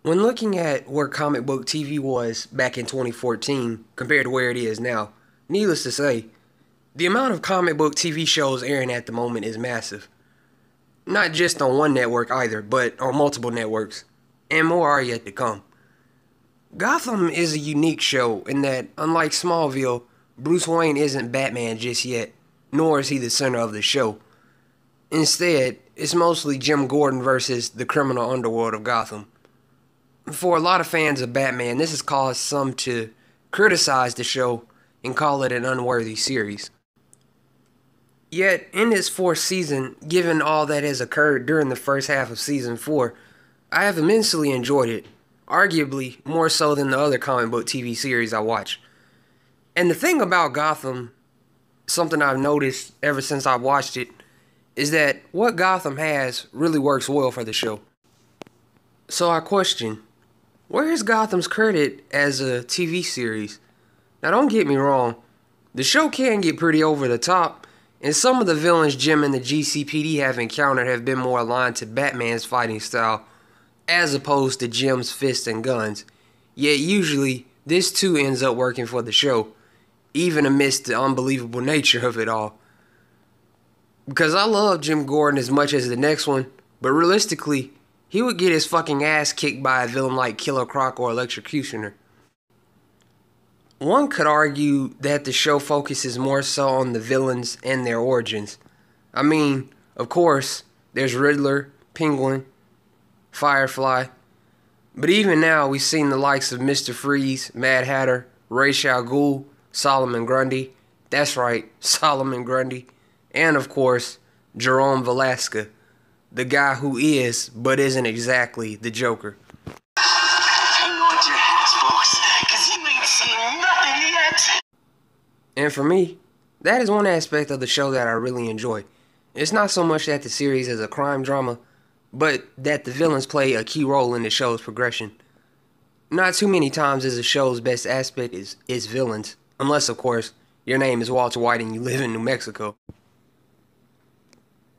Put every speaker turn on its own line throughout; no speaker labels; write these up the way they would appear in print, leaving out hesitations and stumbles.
When looking at where comic book TV was back in 2014 compared to where it is now, needless to say, the amount of comic book TV shows airing at the moment is massive. Not just on one network either, but on multiple networks, and more are yet to come. Gotham is a unique show in that, unlike Smallville, Bruce Wayne isn't Batman just yet, nor is he the center of the show. Instead, it's mostly Jim Gordon versus the criminal underworld of Gotham. For a lot of fans of Batman, this has caused some to criticize the show and call it an unworthy series. Yet, in its fourth season, given all that has occurred during the first half of season 4, I have immensely enjoyed it, arguably more so than the other comic book TV series I watch. And the thing about Gotham, something I've noticed ever since I watched it, is that what Gotham has really works well for the show. So I question, where is Gotham's credit as a TV series? Now don't get me wrong, the show can get pretty over the top, and some of the villains Jim and the GCPD have encountered have been more aligned to Batman's fighting style, as opposed to Jim's fists and guns. Yet usually, this too ends up working for the show, even amidst the unbelievable nature of it all. Because I love Jim Gordon as much as the next one, but realistically, he would get his fucking ass kicked by a villain like Killer Croc or Electrocutioner. One could argue that the show focuses more so on the villains and their origins. I mean, of course, there's Riddler, Penguin, Firefly, but even now we've seen the likes of Mr. Freeze, Mad Hatter, Ra's al Ghul, Solomon Grundy, that's right, Solomon Grundy, and of course, Jerome Valeska, the guy who is, but isn't exactly, the Joker.
Hang on to your hats, folks, because you ain't seen nothing yet.
And for me, that is one aspect of the show that I really enjoy. It's not so much that the series is a crime drama, but that the villains play a key role in the show's progression. Not too many times is a show's best aspect is villains, unless of course, your name is Walter White and you live in New Mexico.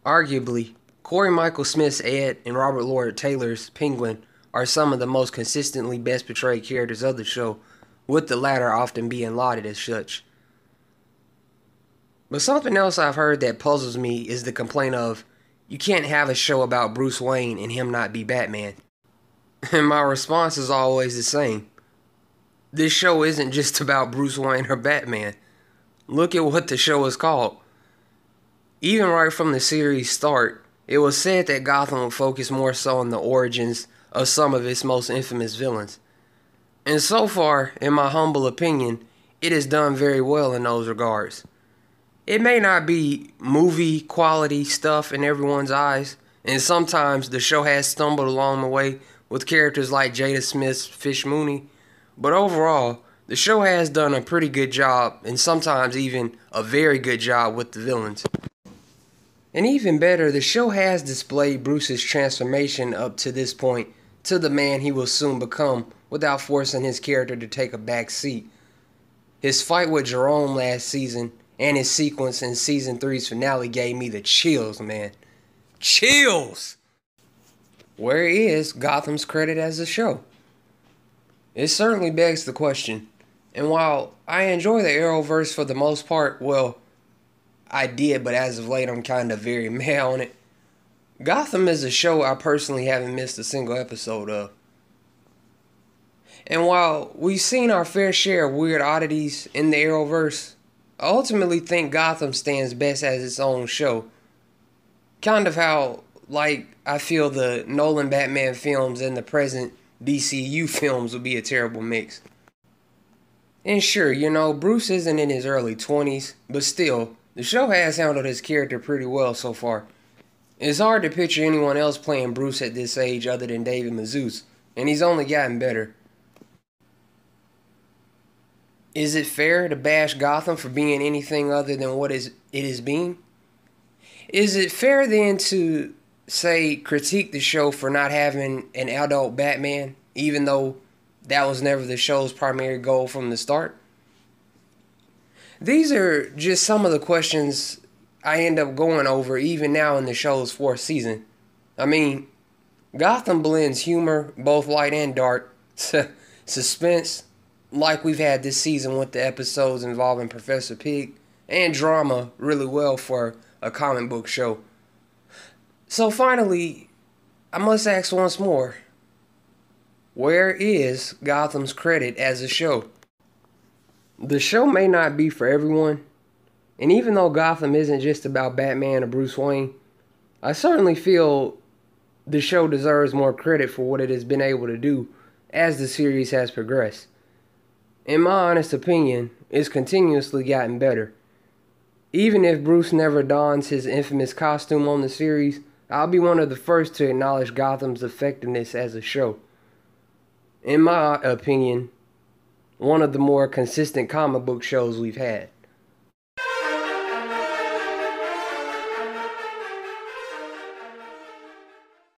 Arguably, Corey Michael Smith's Ed and Robert Lord Taylor's Penguin are some of the most consistently best portrayed characters of the show, with the latter often being lauded as such. But something else I've heard that puzzles me is the complaint of, you can't have a show about Bruce Wayne and him not be Batman. And my response is always the same. This show isn't just about Bruce Wayne or Batman. Look at what the show is called. Even right from the series' start, it was said that Gotham would focus more so on the origins of some of its most infamous villains. And so far, in my humble opinion, it has done very well in those regards. It may not be movie quality stuff in everyone's eyes, and sometimes the show has stumbled along the way with characters like Jada Smith's Fish Mooney, but overall, the show has done a pretty good job, and sometimes even a very good job with the villains. And even better, the show has displayed Bruce's transformation up to this point to the man he will soon become without forcing his character to take a back seat. His fight with Jerome last season and his sequence in Season 3's finale gave me the chills, man. Chills! Where is Gotham's credit as a show? It certainly begs the question. And while I enjoy the Arrowverse for the most part, well, I did, but as of late I'm kind of very meh on it. Gotham is a show I personally haven't missed a single episode of. And while we've seen our fair share of weird oddities in the Arrowverse, I ultimately think Gotham stands best as its own show. Kind of how, like, I feel the Nolan Batman films and the present DCU films would be a terrible mix. And sure, you know, Bruce isn't in his early 20s, but still, the show has handled his character pretty well so far. It's hard to picture anyone else playing Bruce at this age other than David Mazouz, and he's only gotten better. Is it fair to bash Gotham for being anything other than what it is being? Is it fair then to, say, critique the show for not having an adult Batman, even though that was never the show's primary goal from the start? These are just some of the questions I end up going over even now in the show's fourth season. I mean, Gotham blends humor, both light and dark, suspense, like we've had this season with the episodes involving Professor Pig, and drama really well for a comic book show. So finally, I must ask once more, where is Gotham's credit as a show? The show may not be for everyone, and even though Gotham isn't just about Batman or Bruce Wayne, I certainly feel the show deserves more credit for what it has been able to do as the series has progressed. In my honest opinion, it's continuously gotten better. Even if Bruce never dons his infamous costume on the series, I'll be one of the first to acknowledge Gotham's effectiveness as a show. In my opinion, one of the more consistent comic book shows we've had.